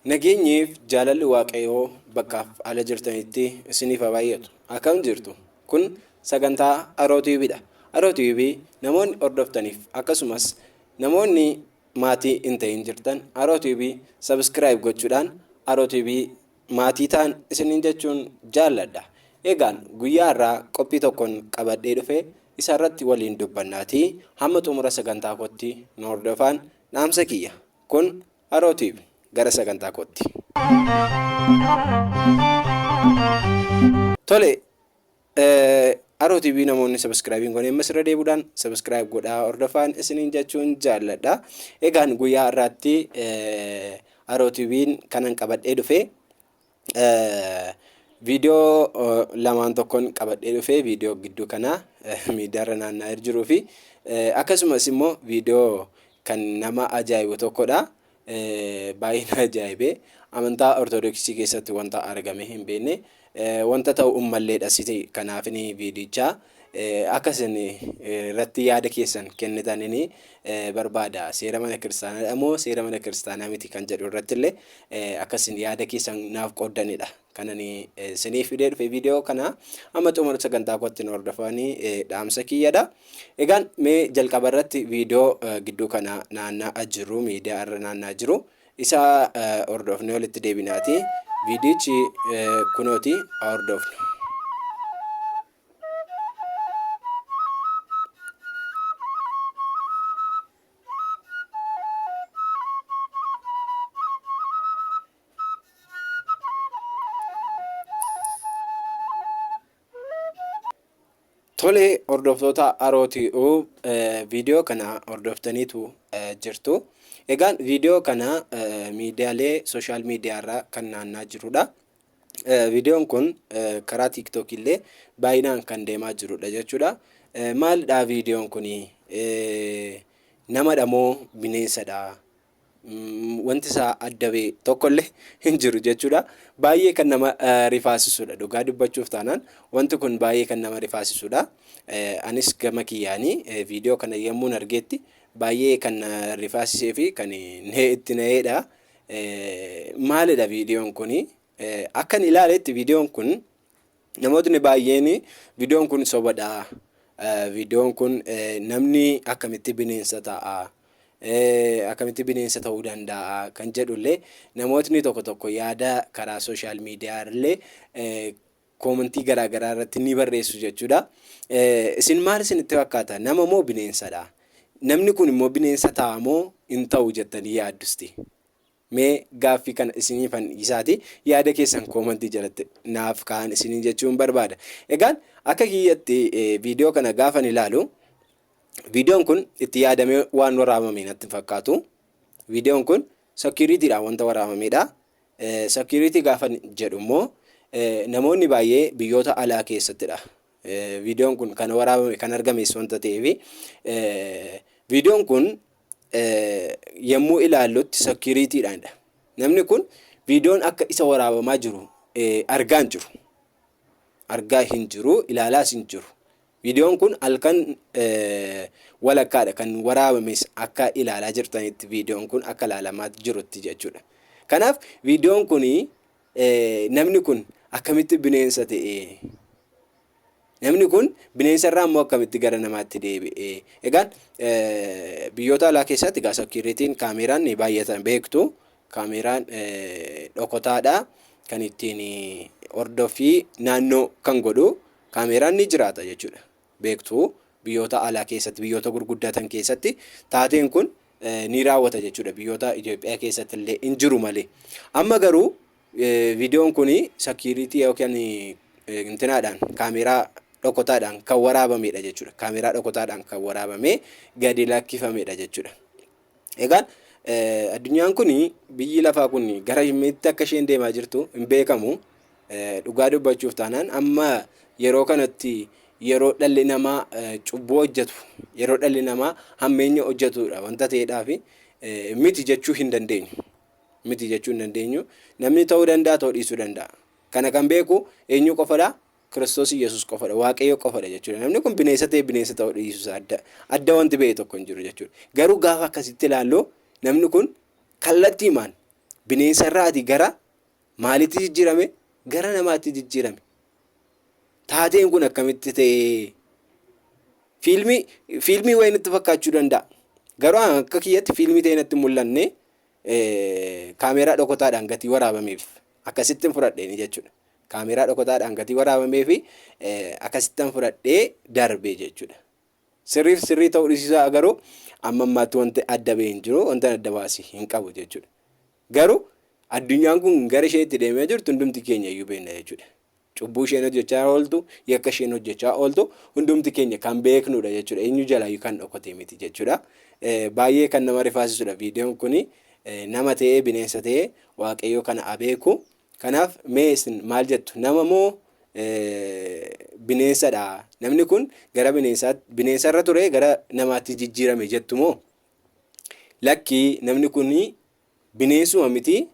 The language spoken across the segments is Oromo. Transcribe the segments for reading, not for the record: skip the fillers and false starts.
Nageenyiif jaalalli waaqayyoo bakkaaf ala jirtanitti isiniif haa baay'atu. Akkam jirtu? Kun sagantaa Aroo TVdha. Aroo TV namoonni hordoftaniif akkasumas namoonni maatii hin ta'in jirtan Aroo TV subscribe gochuudhaan Aroo TV maatii ta'an isiniin jechuun jaalladha. Egaan guyyaa irraa qophii tokkoon qabadhee dhufe isarratti waliin dubbannaatii hamma xumura sagantaa kootti nu hordofaan dhaamsa kiyya. Kun Aroo TV. Gara sagantaa kootti. Tole, Aroo TV namoonni subscribe godhan masirra deebuudhaan subscribe godhaa hordofaan isiniin jechuun jaalladha. Egaan guyyaa irraatti Aroo TV'n kanan qabadhee dhufe viidiyoo lamaan tokkoon qabadhee dhufe viidiyoo gidduu kana miidiyaarra naanna'aa jiruu fi akkasumas immoo viidiyoo kan nama ajaa'ibu tokkodha. Baay'ina ajaa'ibee amantaa ortodoksii keessatti wanta argame hin beekne wanta ta'u malleedha siti kanaafini viidichaa akkasin irratti yaada keessan kennitanii barbaada. Seera mana kiristaanaadha moo seera mana kiristaanaa miti kan jedhu irratti illee akkasin yaada keessan naaf qooddanidha. Kanani isiniif fidee dhufe viidiyoo kana amma xumura sagantaa kootti nu hordofanii dhaamsa kiyyadha. Egaan mee jalqaba irratti viidiyoo gidduu kana naanna'aa jiru miidiyaa irra naanna'aa jiru isa hordofnee walitti deebinaati. Viidiyichi kunooti hordofnu. Tole hordoftoota Aroo TV viidiyoo kana hordoftaniitu jirtu. Egaan viidiyoo kana miidiyaalee sooshaal miidiyaa irraa kan naanna'aa jirudha. Viidiyoon kun karaa TikTok illee baay'inaan kan deemaa jirudha jechuudha. Maalidha viidiyoon kun? Namadha moo bineensadha? Wanti isaa adda ba'e tokkollee hin jiru jechuudha. Baay'ee kan nama rifaasisudha. Dhugaa dubbachuuf taanaan wanti kun baay'ee kan nama rifaasisudha. Anis gama kiyyaanii viidiyoo kana yemmuun argeetti baay'ee kan rifaasisee fi kan itti na'eedha. Maalidha viidiyoon kun? Akkan ilaaletti viidiyoon kun namootni baay'een viidiyoon kun sobadha. Viidiyoon kun namni akkamitti bineensa ta'a? Akkamitti bineensa ta'uu danda'a kan jedhullee namootni tokko tokko yaada karaa sooshaal miidiyaa illee koomentii garaagaraa irratti ni barreessu jechuudha. Isin maal isinitti fakkaata? Nama moo bineensadha? Namni kun immoo bineensa ta'a moo hin ta'u jettanii yaaddusti? Mee gaaffii kana isiniifan isaati yaada keessan koomentii jalatti naaf kaa'an isiniin jechuun barbaada. Egaan akka kiyyatti viidiyoo kana gaafan ilaalu viidiyoon kun itti yaadamee waan waraabame natti fakkaatu. Viidiyoon kun securityidhaan wanta waraabamedha. Security gaafa jedhu immoo namoonni baay'ee biyyoota alaa keessattidha. Viidiyoon kun kan waraabame kan argames wanta ta'eef viidiyoon kun yemmuu ilaallutti securityidhaanidha. Namni kun viidiyoon akka isa waraabamaa jiru argaa hin jiru. Argaa hin jiru, ilaalaas hin jiru. Viidiyoon kun halkan walakkaadha kan waraabames akka ilaalaa jirtanitti viidiyoon kun akka ilaalamaa jirutti jechuudha. Kanaaf viidiyoon kun namni kun akkamitti bineensa ta'e? Namni kun bineensa irraa immoo akkamitti gara namaatti deebi'e? Egaan biyyoota alaa keessatti egaa security'n kaameraan ni baay'atan beektu. Kaameraan dhokotaadha kan ittiin hordofii naannoo kan godhu kaameraan ni jiraata jechuudha. Beektu biyyoota alaa keessatti biyyoota gurguddatan keessatti taateen kun ni raawwata jechuudha. Biyyoota Itoophiyaa keessatti illee hin jiru malee. Amma garuu viidiyoon kun security yookiin intinaadhaan kaameraa dhokotaadhaan kan waraabamedha jechuudha. Kaameraa dhokotaadhaan kan waraabamee gadi lakkifamedha jechuudha. Egaan addunyaan kun biyyi lafaa kun gara himmeetti akka isheen deemaa jirtu hin beekamu. Dhugaa dubbachuuf taanaan amma yeroo kanatti yeroo dhalli namaa cubbuu hojjetu, yeroo dhalli namaa hammeenya hojjetudha wanta ta'eedhaaf miti jechuu hin dandeenyu. Miti jechuu hin dandeenyu. Namni ta'uu danda'a ta'uu dhiisuu danda'a. Kana kan beeku eenyu qofadha? Kiristoos Yesuus qofadha, Waaqayyo qofadha jechuudha. Namni kun bineensa ta'ee bineensa ta'uu dhiisuusa adda wanti ba'e tokko hin jiru jechuudha. Garuu gaafa akkasitti ilaallu namni kun kallattiimaan bineensarraatii gara maalitti jijjiirame? Gara namaatti jijjiirame. Taateen kun akkamitti ta'e? Fiilmii wayii natti fakkaachuu danda'a. Garuu akka kiyyatti fiilmii ta'e natti mul'anne kaameeraa dhokotaadhaan gatii waraabameef akkasittiin fudhadheen jechuudha. Kaameeraa dhokotaadhaan gatii waraabameef akkasittiin fudhadhee darbee jechuudha. Sirrii ta'uu dhiisuusaa garuu amma ammaatti wanti adda ba'e hin jiru, wanti adda baasii hin qabu jechuudha. Garuu addunyaan kun gara isheetti deemee jirtu hundumti keenya iyyuu beekna jechuudha. Cubbuu isheen hojjechaa ooltu, yakka isheen hojjechaa ooltu hundumti keenya kan beeknudha jechuudha. Eenyu jalaayyuu kan dhokate miti jechuudha. Baay'ee kan nama rifaasisudha viidiyoon kuni. Nama ta'ee bineensa ta'ee Waaqayyoo kana abeeku. Kanaaf mee isin maal jettu? Nama moo bineensadha? Namni kun gara bineensarra ture gara namaatti jijjiirame jettu moo? Lakkii namni kun bineensuma miti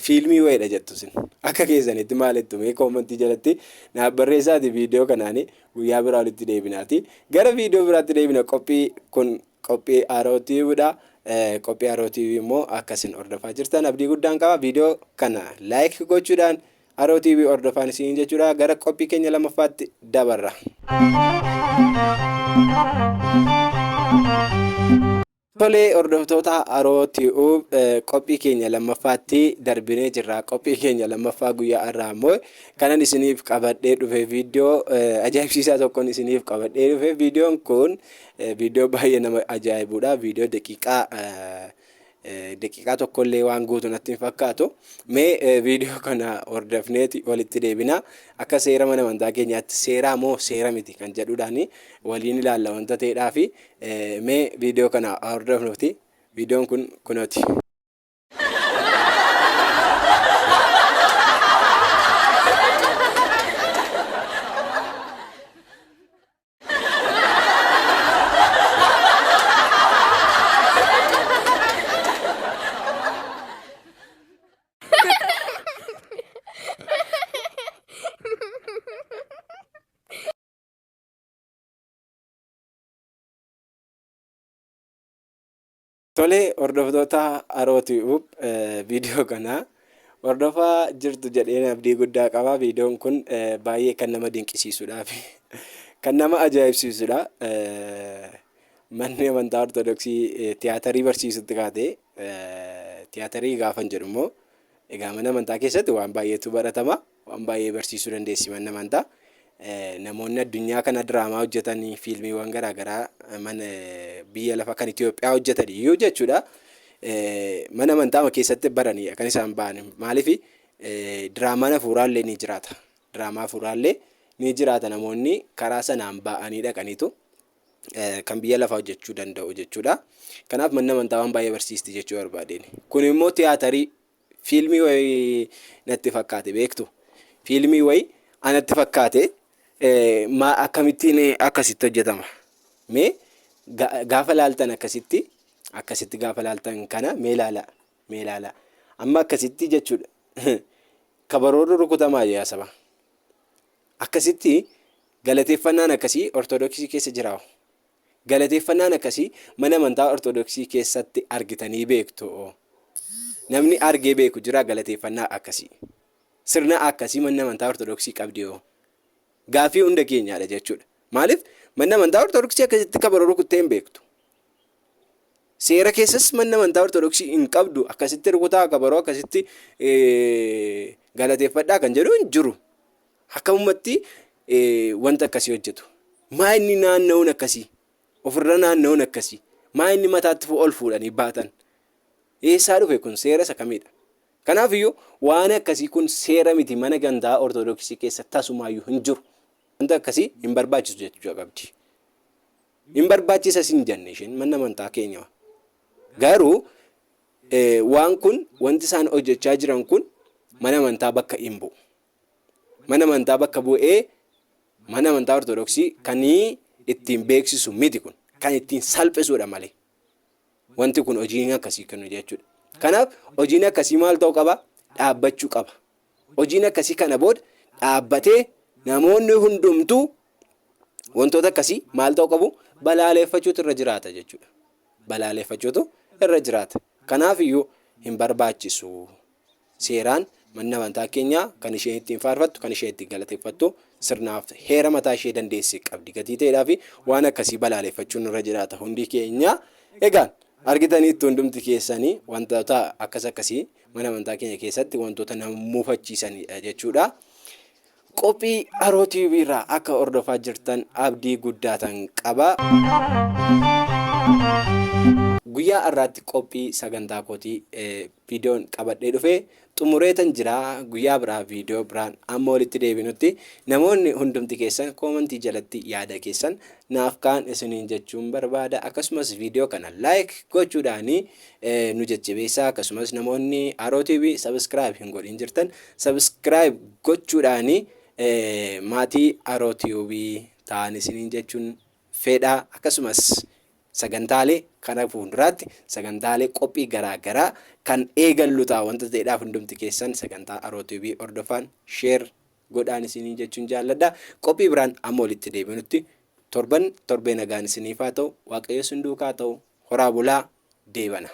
fiilmii wayiidha jettu isin. Akka keessanitti maalittu mee koomentii jalatti naaf barreessaati viidiyoo kanaanii guyyaa biraa walitti deebinaati. Gara viidiyoo biraatti deebina. Qophii kun qophii Aroo TV'dha. Qophii Aroo TV immoo akkasiin hordofaa jirtan abdii guddaan qaba. Viidiyoo kana like gochuudhaan Aroo TV hordofaa isin jechuudha. Gara qophii keenya lammaffaatti dabarra. Tolee hordoftoota Aroo TV qophii keenya lammaffaatti darbinee jirra. Qophii keenya lammaffaa guyyaa irraa immoo kanan isiniif qabadhee dhufe viidiyoo ajaa'ibsiisaa tokkoon isiniif qabadhee dhufe. Viidiyoon kun viidiyoo baay'ee nama ajaa'ibudha. Viidiyoo daqiiqaa tokkollee waan guutu natti hin fakkaatu. Mee viidiyoo kana hordofneeti walitti deebina. Akka seera mana amantaa keenyaatti seeraa moo seera miti kan jedhuudhaan waliin ilaalla wanta ta'eedhaafi mee viidiyoo kana hordofnuuti. Viidiyoon kun kunooti. Tolee hordoftoota Aroo TV viidiyoo kana hordofaa jirtu jedheen abdii guddaa qaba. Viidiyoon kun baay'ee kan nama dinqisiisuudhaa fi kan nama ajaa'ibsiisudha. Manni amantaa Ortodoksii tiyaatarii barsiisutti kaatee tiyaatarii gaafan jedhu immoo egaa mana amantaa keessatti waan baay'eetu baratama. Waan baay'ee barsiisuu dandeessi manni amantaa. Namoonni addunyaa kana diraamaa hojjetanii fiilmiiwwan garaagaraa mana biyya lafa kan Itoophiyaa hojjetan iyyuu jechuudha. Mana amantaa keessatti baranii kan isaan ba'an maaliif diraamaan hafuuraallee ni jiraata. Diraamaa hafuuraallee ni jiraata. Namoonni karaa sanaan ba'anii dhaqaniitu kan biyya lafaa hojjechuu danda'u jechuudha. Kanaaf manni amantaa waan baay'ee barsiisti jechuu barbaadeen. Kun immoo tiyaatarii fiilmii wayii natti fakkaate beektu. Fiilmii wayii anatti fakkaate. Akkamittiin akkasitti hojjetama? Mee gaafa laaltan akkasitti gaafa laaltan kana mee ilaala. Amma akkasitti jechuudha. Kabaroorri rukutamaa jira saba. Akkasitti galateeffannaan akkasii Ortodoksii keessa jiraa'u. Galateeffannaan akkasii mana amantaa Ortodoksii keessatti argitanii beektu. Namni argee beeku jira galateeffannaa akkasii. Sirna akkasii mana amantaa Ortodoksii qabdi. Gaafii hunda keenyaadha jechuudha. Maaliif manni amantaa Ortodoksii akkasitti kabaroo rukuttee hin beektu. Seera keessas manni amantaa Ortodoksii hin qabdu. Akkasitti rukutaa kabaroo akkasitti galateeffadhaa kan jedhu hin jiru. Akkamumatti wanta akkasii hojjetu. Maa inni naanna'uun akkasii? Ofirra naanna'uun akkasii? Maa inni mataatti ol fuudhanii baatan? Eessaa dhufe kun seera isa kamiidha? Kanaaf iyyuu waan akkasii kun seera miti mana amantaa Ortodoksii keessa tasumaayyuu hin jiru. Wanta akkasii hin barbaachisu jechuu qabdi. Hin barbaachisas hin jenne isheen mana amantaa keenya. Garuu waan kun wanti isaan hojjechaa jiran kun mana amantaa bakka hin bu'u. Mana amantaa bakka bu'ee mana amantaa Ortodoksii kan ittiin beeksisu miti kun. Kan ittiin salphisuudha malee. Wanti kun hojiin akkasii kennu jechuudha. Kanaaf hojiin akkasii maal ta'uu qaba? Dhaabbachuu qaba. Hojiin akkasii kana booda dhaabbatee namoonni hundumtuu wantoota akkasii maal ta'uu qabu balaaleffachuutu irra jiraata jechuudha. Balaaleffachuutu irra jiraata. Kanaaf iyyuu hin barbaachisu. Seeraan manni amantaa keenyaa kan isheen ittiin faarfattu, kan isheen ittiin galateeffattu sirnaaf heera mataa ishee dandeessee qabdi. Gatii ta'eedhaa fi waan akkasii balaaleffachuun irra jiraata hundi keenya. Egaan argitaniitti hundumti keessanii wantoota akkasii mana amantaa keenya keessatti wantoota nama muufachiisanidha jechuudha. Qophii Haroo TV irraa akka hordofaa jirtan abdii guddaatan qaba. Guyyaa har'aatti qophii sagantaa kootii viidiyoon qabadhee dhufee xumureetan jira. Guyyaa biraa viidiyoo biraan amma walitti deebinutti namoonni hundumti keessan koomentii jalatti yaada keessan naaf kaan isiniin jechuun barbaada. Akkasumas viidiyoo kana like gochuudhaanii nu jajjabeessaa. Akkasumas namoonni Haroo TV subscribe hin godhin jirtan subscribe gochuudhaanii maatii Haroo TV ta'an isiniin jechuun fedha. Akkasumas sagantaalee kana fuulduraatti sagantaalee qophii garaa kan eegallu ta'a wanta ta'eedhaaf hundumti keessan sagantaa Haroo TV hordofaan share godhaan isiniin jechuun jaalladha. Qophii biraan amma walitti deebinutti torbee nagaan isiniif haa ta'u. Waaqayyo isin duukaa ta'u. Horaa bulaa deebana.